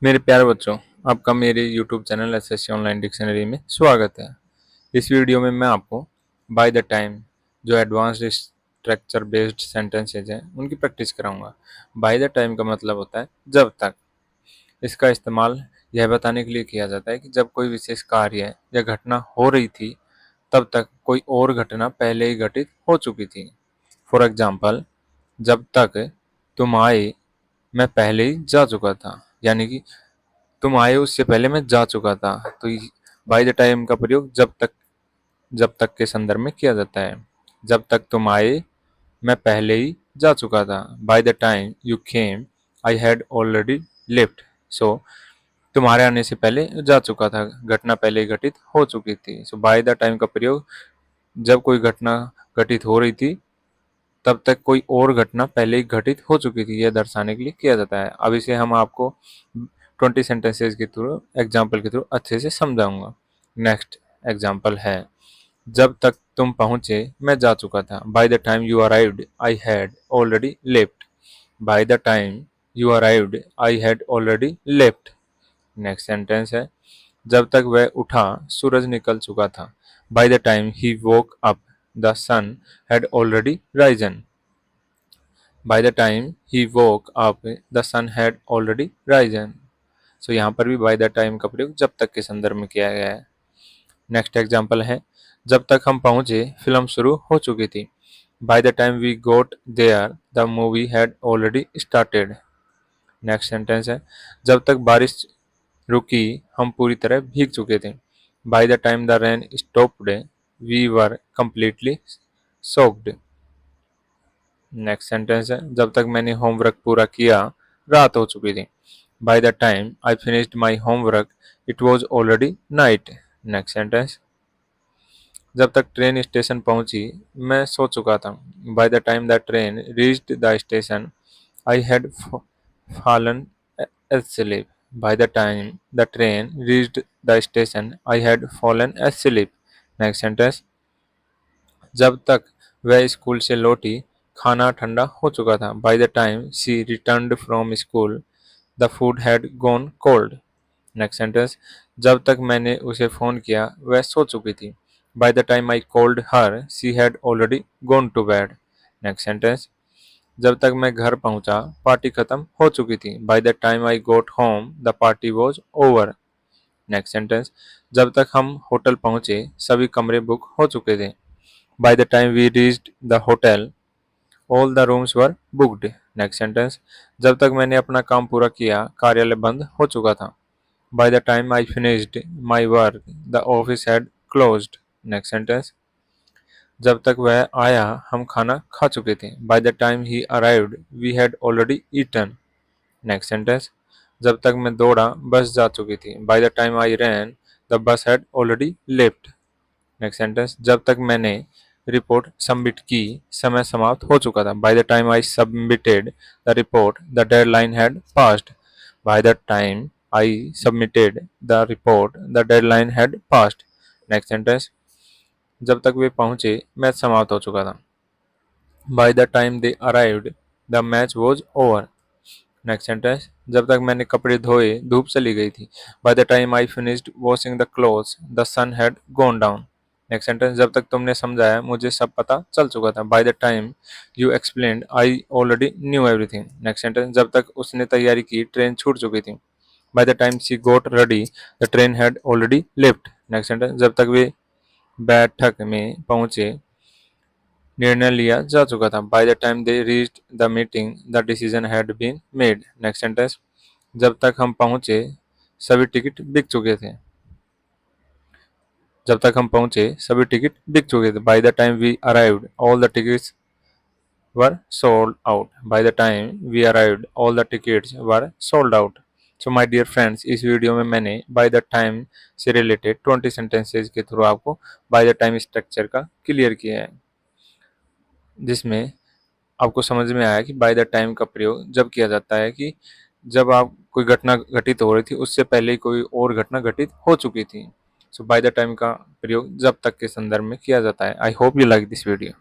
मेरे प्यारे बच्चों, आपका मेरे YouTube channel SSC online dictionary में स्वागत है। इस वीडियो में मैं आपको बाय द टाइम जो एडवांस्ड स्ट्रक्चर बेस्ड सेंटेंसेज हैं उनकी प्रैक्टिस कराऊंगा। बाय द टाइम का मतलब होता है जब तक। इसका इस्तेमाल यह बताने के लिए किया जाता है कि जब कोई विशेष कार्य या घटना हो रही थी तब तक कोई और घटना पहले ही घटित हो चुकी थी। फॉर एग्जाम्पल, जब तक तुम आए मैं पहले ही जा चुका था, यानी कि तुम आए उससे पहले मैं जा चुका था। तो बाय द टाइम का प्रयोग जब तक के संदर्भ में किया जाता है। जब तक तुम आए मैं पहले ही जा चुका था। By the time you came I had already left. So तुम्हारे आने से पहले जा चुका था, घटना पहले ही घटित हो चुकी थी। सो बाय द टाइम का प्रयोग जब कोई घटना घटित हो रही थी तब तक कोई और घटना पहले ही घटित हो चुकी थी, यह दर्शाने के लिए किया जाता है। अब इसे हम आपको 20 सेंटेंसेस के थ्रू, एग्जाम्पल के थ्रू अच्छे से समझाऊंगा। नेक्स्ट एग्जाम्पल है, जब तक तुम पहुंचे मैं जा चुका था। By the time you arrived I had already left. By the time you arrived I had already left. Next sentence है, जब तक वह उठा सूरज निकल चुका था। By the time he woke up the sun had already risen. By the time he woke up the sun had already risen. So यहाँ पर भी बाय द टाइम का प्रयोग जब तक के संदर्भ में किया गया है। नेक्स्ट एग्जाम्पल है, जब तक हम पहुंचे फिल्म शुरू हो चुकी थी। By the time we got there the movie had already started. Next sentence है, जब तक बारिश रुकी हम पूरी तरह भीग चुके थे। By the time the rain stopped we were completely soaked. Next sentence है, जब तक मैंने होमवर्क पूरा किया रात हो चुकी थी। By the time I finished my homework it was already night. Next sentence, जब तक ट्रेन स्टेशन पहुंची मैं सो चुका था। By the time the train reached the station I had fallen asleep. By the time the train reached the station, I had fallen asleep. Next sentence, जब तक वह school से लौटी खाना ठंडा हो चुका था। By the time she returned from school the food had gone cold. Next sentence, जब तक मैंने उसे फ़ोन किया वह सो चुकी थी। By the time I called her she had already gone to bed. Next sentence, जब तक मैं घर पहुंचा पार्टी खत्म हो चुकी थी। By the time I got home the party was over. Next sentence, जब तक हम होटल पहुंचे सभी कमरे बुक हो चुके थे। By the time we reached the hotel all the rooms were booked. Next sentence, जब तक मैंने अपना काम पूरा किया कार्यालय बंद हो चुका था। By the time I finished my work the office had closed. Next sentence, जब तक वह आया हम खाना खा चुके थे। By the time he arrived we had already eaten. Next sentence, जब तक मैं दौड़ा बस जा चुकी थी। By the time I ran the bus had already left. Next sentence, जब तक मैंने रिपोर्ट सबमिट की समय समाप्त हो चुका था। By the time I submitted the report the deadline had passed. By the time I submitted the report the deadline had passed. Next sentence, जब तक वे पहुंचे मैच समाप्त हो चुका था। By the time they arrived the match was over. Next sentence, जब तक मैंने कपड़े धोए धूप चली गई थी। By the time I finished washing the clothes the sun had gone down. Next sentence, जब तक तुमने समझाया मुझे सब पता चल चुका था। By the time you explained I already knew everything. Next sentence, जब तक उसने तैयारी की ट्रेन छूट चुकी थी। By the time she got ready the train had already left. Next sentence, जब तक वे बैठक में पहुंचे निर्णय लिया जा चुका था। By the time they reached the meeting the decision had been made. Next sentence, जब तक हम पहुंचे सभी टिकट बिक चुके थे। जब तक हम पहुंचे सभी टिकट बिक चुके थे। By the time we arrived all the tickets were sold out. By the time we arrived all the tickets were sold out. So my dear friends, इस वीडियो में मैंने बाय द टाइम से related 20 sentences के through आपको by the time structure का clear किया है, जिसमें आपको समझ में आया कि बाय द टाइम का प्रयोग जब किया जाता है कि जब आप कोई घटना घटित हो रही थी उससे पहले ही कोई और घटना घटित हो चुकी थी। सो बाय द टाइम का प्रयोग जब तक के संदर्भ में किया जाता है। I hope you like this video.